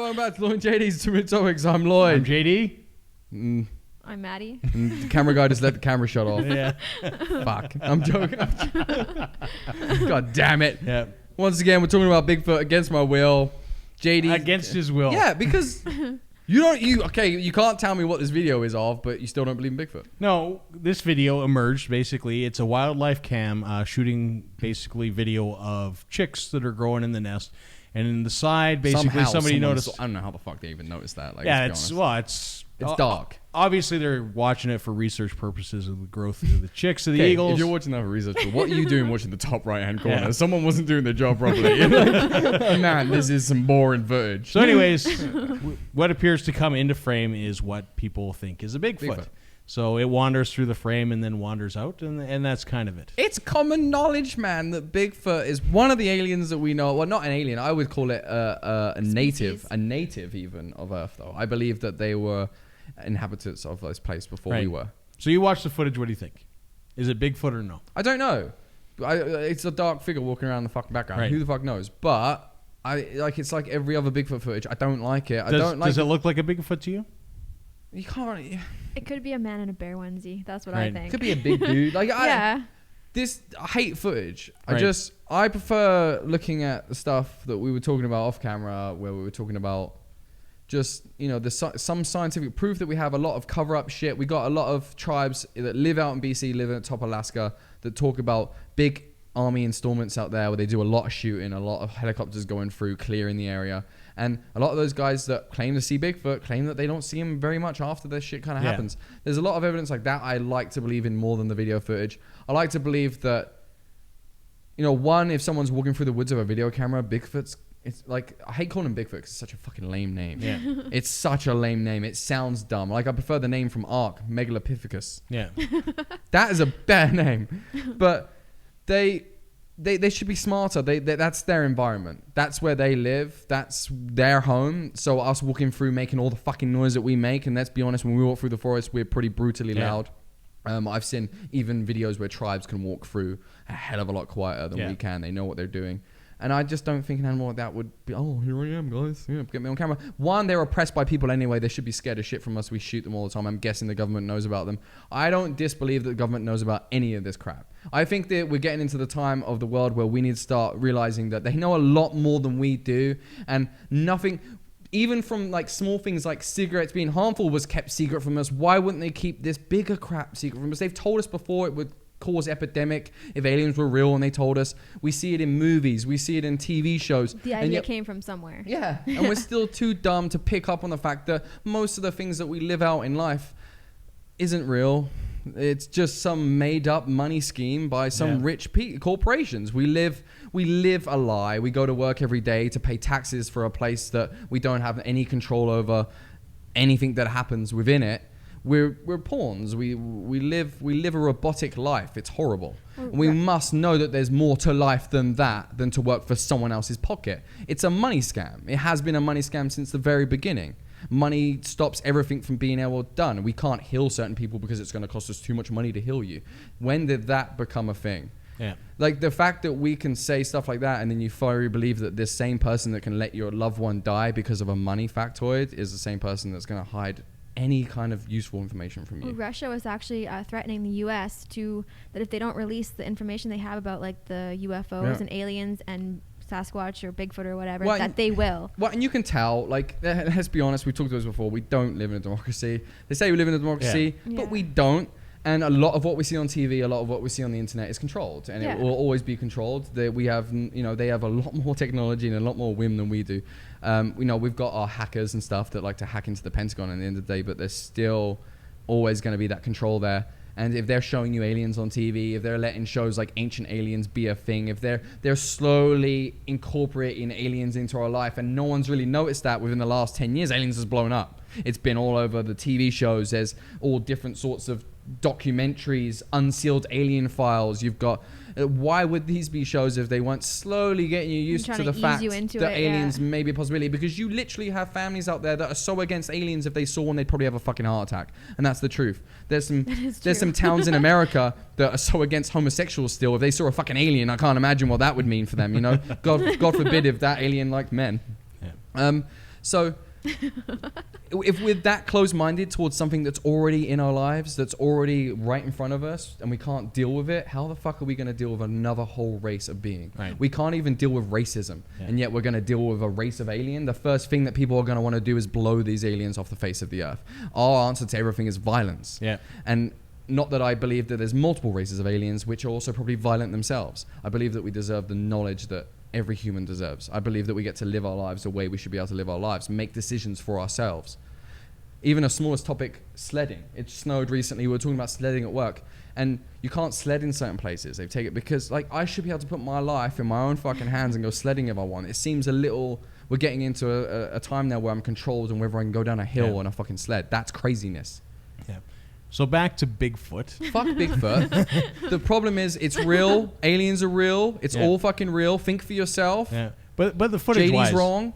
welcome back to Lloyd and JD's 2 Minute Topics. I'm Lloyd. I'm JD. I'm Maddie. And the camera guy just let the camera shut off. Yeah. Fuck. I'm joking. God damn it. Yeah. Once again, we're talking about Bigfoot against my will. JD. Against his will. Yeah, because you can't tell me what this video is of, but you still don't believe in Bigfoot. No, this video emerged basically. It's a wildlife cam shooting basically video of chicks that are growing in the nest. And in the side, basically, Somehow somebody noticed. I don't know how the fuck they even noticed that. Like, Yeah, let's be honest. it's dark. Obviously, they're watching it for research purposes of the growth of the chicks of the eagles. If you're watching that for research, what are you doing watching the top right-hand corner? Yeah. Someone wasn't doing their job properly. You're like, man, this is some boring footage. So anyways, what appears to come into frame is what people think is a Bigfoot. So it wanders through the frame and then wanders out, and that's kind of it. It's common knowledge, man, that Bigfoot is one of the aliens that we know. Well, not an alien. I would call it a native even of Earth, though. I believe that they were inhabitants of this place before we were. So you watch the footage. What do you think? Is it Bigfoot or no? I don't know. It's a dark figure walking around the fucking background. Right. Who the fuck knows? But it's like every other Bigfoot footage. I don't like it. Does it look like a Bigfoot to you? You can't. It could be a man in a bear onesie. That's what I think. It could be a big dude. Like yeah. I hate footage. Right. I prefer looking at the stuff that we were talking about off camera, where we were talking about just, there's some scientific proof that we have a lot of cover-up shit. We got a lot of tribes that live out in BC, live in top Alaska, that talk about big army installments out there where they do a lot of shooting, a lot of helicopters going through, clearing the area. And a lot of those guys that claim to see Bigfoot claim that they don't see him very much after this shit kind of happens. There's a lot of evidence like that I like to believe in more than the video footage. I like to believe that, if someone's walking through the woods with a video camera, it's like, I hate calling him Bigfoot because it's such a fucking lame name. Yeah. It's such a lame name. It sounds dumb. Like, I prefer the name from Ark, Megalopithecus. Yeah. That is a better name. But they should be smarter. That's their environment. That's where they live. That's their home. So us walking through, making all the fucking noise that we make, and let's be honest, when we walk through the forest, we're pretty brutally loud. I've seen even videos where tribes can walk through a hell of a lot quieter than we can. They know what they're doing. And I just don't think an animal like that would be, oh, here I am, guys. Yeah, get me on camera. One, they're oppressed by people anyway. They should be scared of shit from us. We shoot them all the time. I'm guessing the government knows about them. I don't disbelieve that the government knows about any of this crap. I think that we're getting into the time of the world where we need to start realizing that they know a lot more than we do. And nothing, even from like small things like cigarettes being harmful, was kept secret from us. Why wouldn't they keep this bigger crap secret from us? They've told us before it would cause epidemic if aliens were real, and they told us. We see it in movies, we see it in TV shows. The idea came from somewhere. Yeah, and we're still too dumb to pick up on the fact that most of the things that we live out in life isn't real. It's just some made up money scheme by some rich corporations. We live a lie. We go to work every day to pay taxes for a place that we don't have any control over anything that happens within it. We're pawns. We live a robotic life. It's horrible. We must know that there's more to life than that, than to work for someone else's pocket. It's a money scam. It has been a money scam since the very beginning. Money stops everything from being able done. We can't heal certain people because it's going to cost us too much money to heal you. When did that become a thing? Yeah. Like the fact that we can say stuff like that and then you fully believe that this same person that can let your loved one die because of a money factoid is the same person that's going to hide any kind of useful information from you. Well, Russia was actually threatening the U.S. that if they don't release the information they have about like the UFOs and aliens and Sasquatch or Bigfoot or whatever, that they will. Well, and you can tell, like, let's be honest, we've talked about this before, we don't live in a democracy. They say we live in a democracy, but we don't. And a lot of what we see on TV, a lot of what we see on the internet is controlled, and it will always be controlled. We have, they have a lot more technology and a lot more whim than we do. We've got our hackers and stuff that like to hack into the Pentagon at the end of the day, but there's still always going to be that control there. And if they're showing you aliens on TV, if they're letting shows like Ancient Aliens be a thing, if they're slowly incorporating aliens into our life, and no one's really noticed that within the last 10 years, aliens has blown up. It's been all over the TV shows. There's all different sorts of documentaries, unsealed alien files. You've got why would these be shows if they weren't slowly getting you used to the fact that aliens may be a possibility? Because you literally have families out there that are so against aliens, if they saw one, they'd probably have a fucking heart attack. And that's the truth. There's some towns in America that are so against homosexuals still. If they saw a fucking alien, I can't imagine what that would mean for them, God forbid if that alien liked men. Yeah. So if we're that close-minded towards something that's already in our lives, that's already right in front of us, and we can't deal with it, how the fuck are we going to deal with another whole race of being? Right. We can't even deal with racism, and yet we're going to deal with a race of alien. The first thing that people are going to want to do is blow these aliens off the face of the earth. Our answer to everything is violence. Yeah. And not that I believe that there's multiple races of aliens which are also probably violent themselves. I believe that we deserve the knowledge that every human deserves. I believe that we get to live our lives the way we should be able to live our lives, make decisions for ourselves. Even a smallest topic, sledding. It snowed recently. We were talking about sledding at work, and you can't sled in certain places. They've taken it because, like, I should be able to put my life in my own fucking hands and go sledding if I want. It seems a little. We're getting into a time now where I'm controlled on whether I can go down a hill on a fucking sled. That's craziness. Yeah. So back to Bigfoot. Fuck Bigfoot. The problem is it's real. Aliens are real. It's all fucking real. Think for yourself. Yeah. But the footage wise. JD's wrong.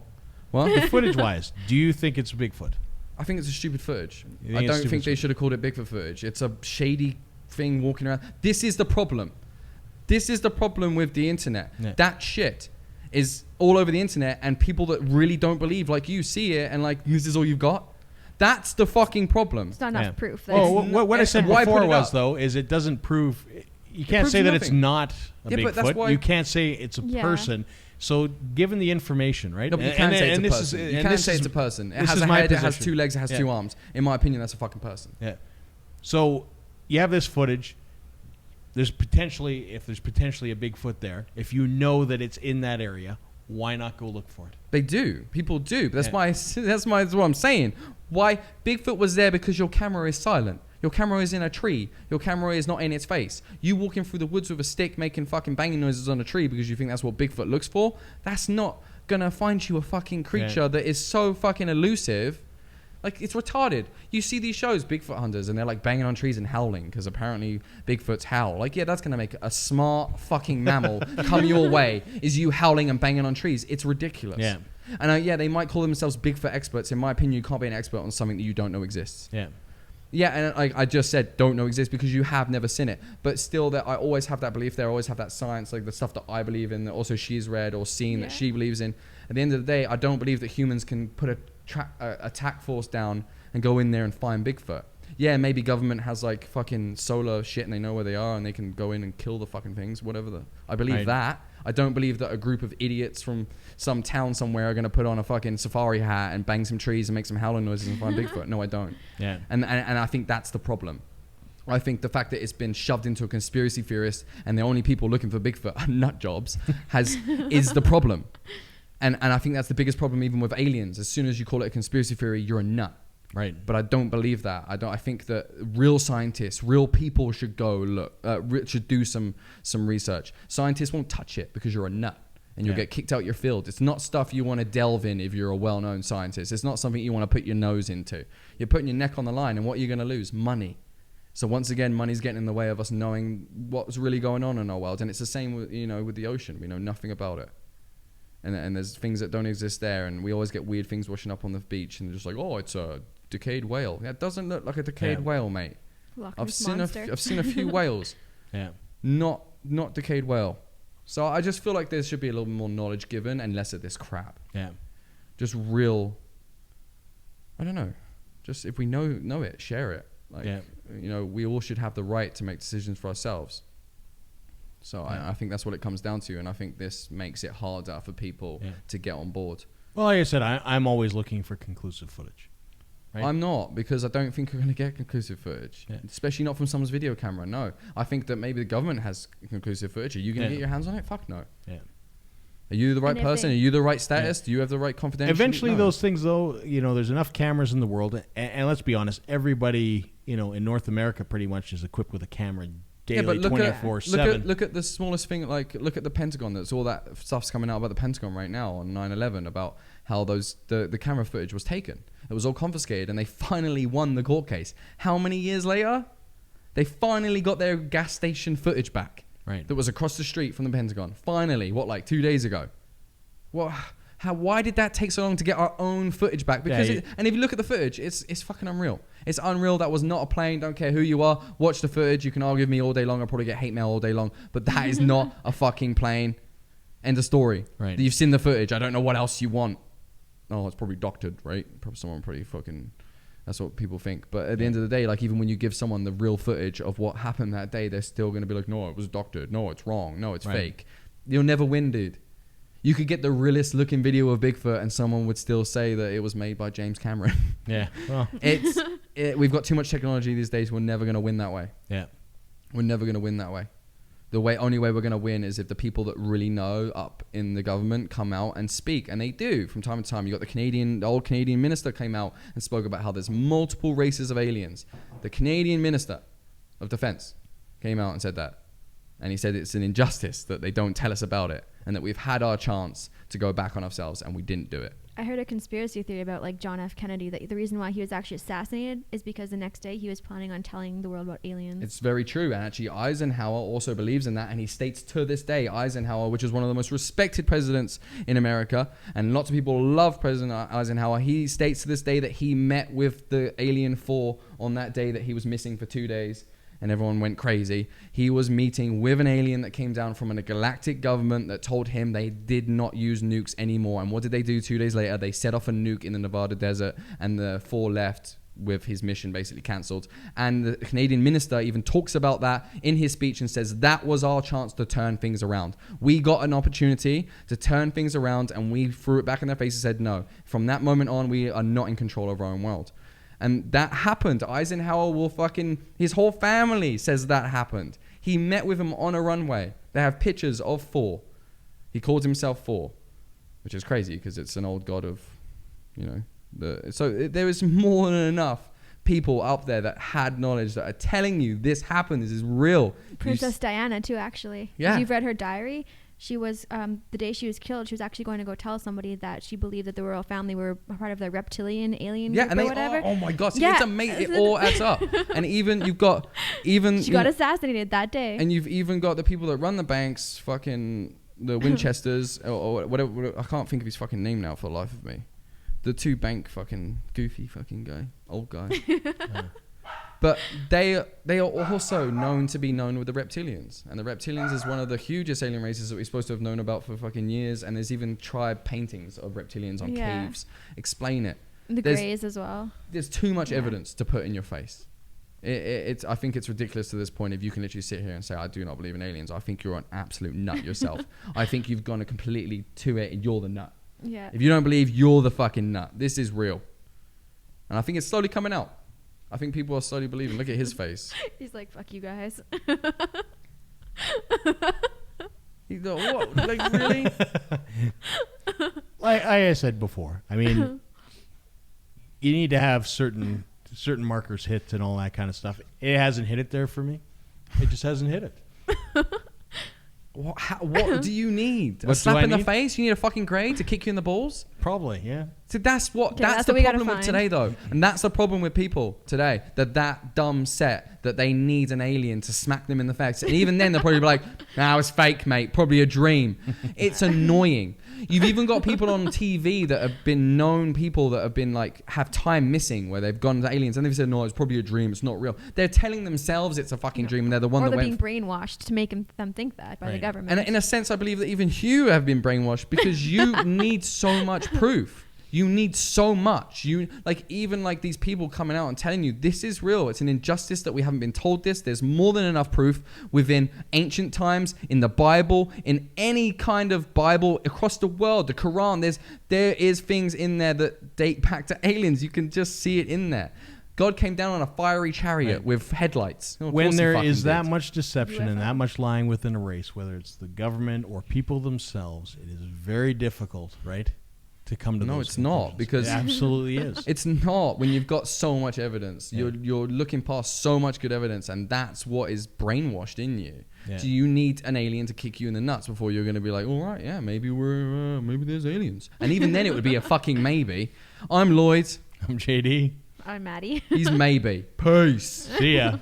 What? The footage wise, do you think it's Bigfoot? I think it's a stupid footage. You I think it's don't think they stupid? should have called it Bigfoot footage. It's a shady thing walking around. This is the problem. This is the problem with the internet. Yeah. That shit is all over the internet, and people that really don't believe, like you, see it and like, this is all you've got. That's the fucking problem. It's not enough proof. That Well, it's what I said why before put it was, up? though, is it doesn't prove... You can't proves say that it's nothing. not a Yeah, but that's Bigfoot. why- You can't say it's a person. So, given the information, right? No, but you can say it's a person. You can say it's a person. It has a head, it has two legs, it has two arms. In my opinion, that's a fucking person. Yeah. So, you have this footage. If there's potentially a Bigfoot there, if you know that it's in that area, why not go look for it? They do. People do. But that's what I'm saying. Why Bigfoot was there? Because your camera is silent. Your camera is in a tree. Your camera is not in its face. You walking through the woods with a stick making fucking banging noises on a tree because you think that's what Bigfoot looks for. That's not gonna find you a fucking creature that is so fucking elusive. Like, it's retarded. You see these shows, Bigfoot hunters, and they're like banging on trees and howling because apparently Bigfoots howl. Like, yeah, that's going to make a smart fucking mammal come your way, is you howling and banging on trees. It's ridiculous. Yeah. And they might call themselves Bigfoot experts. In my opinion, you can't be an expert on something that you don't know exists. Yeah. Yeah, and I just said don't know exists because you have never seen it. But still, that I always have that belief there. I always have that science, like the stuff that I believe in, that also she's read or seen that she believes in. At the end of the day, I don't believe that humans can put a attack force down and go in there and find Bigfoot. Yeah, maybe government has like fucking solar shit and they know where they are and they can go in and kill the fucking things, whatever. I believe that. I don't believe that a group of idiots from some town somewhere are going to put on a fucking safari hat and bang some trees and make some howling noises and find Bigfoot. No, I don't. Yeah. And I think that's the problem. I think the fact that it's been shoved into a conspiracy theorist and the only people looking for Bigfoot are nut jobs is the problem. And I think that's the biggest problem even with aliens. As soon as you call it a conspiracy theory, you're a nut. Right. But I don't believe that. I think that real scientists, real people should go look, should do some research. Scientists won't touch it because you're a nut and you'll get kicked out your field. It's not stuff you want to delve in if you're a well-known scientist. It's not something you want to put your nose into. You're putting your neck on the line, and what are you going to lose? Money. So once again, money's getting in the way of us knowing what's really going on in our world. And it's the same with, with the ocean. We know nothing about it. And there's things that don't exist there, and we always get weird things washing up on the beach, and they're just like, oh, it's a decayed whale. Yeah, it doesn't look like a decayed whale, mate. I've seen a few whales. Yeah. Not decayed whale. So I just feel like there should be a little more knowledge given and less of this crap. Yeah. Just real. I don't know. Just if we know it, share it. Like, we all should have the right to make decisions for ourselves. So I think that's what it comes down to, and I think this makes it harder for people to get on board. Well, like I said, I'm always looking for conclusive footage. Right? I'm not, because I don't think we're going to get conclusive footage, especially not from someone's video camera. No, I think that maybe the government has conclusive footage. Are you going to get your hands on it? Fuck no. Yeah. Are you the right person? Are you the right status? Do you have the right confidentiality? Eventually, those things, though, there's enough cameras in the world, and let's be honest, everybody, in North America pretty much is equipped with a camera daily, 24/7. Look at the smallest thing, like look at the Pentagon. That's all that stuff's coming out about the Pentagon right now on 9/11 about how the camera footage was taken. It was all confiscated, and they finally won the court case. How many years later? They finally got their gas station footage back. Right. That was across the street from the Pentagon. Finally, like 2 days ago? What? Why did that take so long to get our own footage back? Because and if you look at the footage, it's fucking unreal. It's unreal. That was not a plane. Don't care who you are. Watch the footage. You can argue with me all day long. I'll probably get hate mail all day long. But that is not a fucking plane. End of story. Right. You've seen the footage. I don't know what else you want. oh, it's probably doctored, right? Probably someone pretty fucking. That's what people think. But at the end of the day, like even when you give someone the real footage of what happened that day, they're still going to be like, no, it was doctored. No, it's wrong. No, it's fake. You'll never win, dude. You could get the realest looking video of Bigfoot and someone would still say that it was made by James Cameron. Yeah. Well. We've got too much technology these days. We're never going to win that way. Yeah. We're never going to win that way. Only way we're going to win is if the people that really know up in the government come out and speak. And they do from time to time. You got the old Canadian minister came out and spoke about how there's multiple races of aliens. The Canadian minister of defense came out and said that. And he said it's an injustice that they don't tell us about it and that we've had our chance to go back on ourselves and we didn't do it. I heard a conspiracy theory about like John F. Kennedy that the reason why he was actually assassinated is because the next day he was planning on telling the world about aliens. It's very true. And actually Eisenhower also believes in that. And he states to this day, Eisenhower, which is one of the most respected presidents in America, and lots of people love President Eisenhower, he states to this day that he met with the Alien 4 on that day that he was missing for 2 days. And everyone went crazy. He was meeting with an alien that came down from a galactic government that told him they did not use nukes anymore. And what did they do 2 days later? They set off a nuke in the Nevada desert, and the 4 left with his mission basically cancelled. And the Canadian minister even talks about that in his speech and says that was our chance to turn things around. We got an opportunity to turn things around, and we threw it back in their face and said no. From that moment on, we are not in control of our own world. And that happened. Eisenhower his whole family says that happened. He met with him on a runway. They have pictures of 4. He called himself 4, which is crazy because it's an old god of, so there is more than enough people up there that had knowledge that are telling you this happened. This is real. Princess Diana too, actually. Yeah. If you've read her diary, she was, the day she was killed, she was actually going to go tell somebody that she believed that the royal family were a part of the reptilian alien group or whatever. Oh my God. See, it's amazing. It all adds up. And she got assassinated that day. And you've even got the people that run the banks, fucking the Winchesters, or whatever. I can't think of his fucking name now for the life of me. The 2 bank fucking goofy fucking guy, old guy. But they are also known to be known with the reptilians. And the reptilians is one of the hugest alien races that we're supposed to have known about for fucking years. And there's even tribe paintings of reptilians on caves. Explain it. The Greys as well. There's too much evidence to put in your face. I think it's ridiculous to this point if you can literally sit here and say, I do not believe in aliens. I think you're an absolute nut yourself. I think you've gone completely to it and you're the nut. Yeah. If you don't believe, you're the fucking nut. This is real. And I think it's slowly coming out. I think people are slowly believing. Look at his face. He's like, fuck you guys. He's like, what? Like, really? Like I said before, I mean, you need to have certain markers hit and all that kind of stuff. It hasn't hit it there for me. It just hasn't hit it. What do you need? A slap in the face? You need a fucking grade to kick you in the balls? Probably, yeah. So that's the problem with today, though. And that's the problem with people today. That dumb set that they need an alien to smack them in the face. And even then, they'll probably be like, nah, it's fake, mate. Probably a dream. It's annoying. You've even got people on TV that have been known people that have been like, have time missing where they've gone to aliens and they've said, no, it's probably a dream. It's not real. They're telling themselves it's a fucking dream and they're the one that being brainwashed to make them think that by the government. And in a sense, I believe that even you have been brainwashed because you need so much proof. You need so much. Even these people coming out and telling you this is real. It's an injustice that we haven't been told this. There's more than enough proof within ancient times, in the Bible, in any kind of Bible across the world, the Quran. There is things in there that date back to aliens. You can just see it in there. God came down on a fiery chariot with headlights. When there is that much deception and that much lying within a race, whether it's the government or people themselves, it is very difficult, right? To come to those it's not, because it absolutely is. It's not when you've got so much evidence. You're looking past so much good evidence, and that's what is brainwashed in you. Yeah. Do you need an alien to kick you in the nuts before you're going to be like, all right, yeah, maybe maybe there's aliens, and even then it would be a fucking maybe. I'm Lloyd. I'm JD. I'm Maddie. He's maybe. Peace. See ya.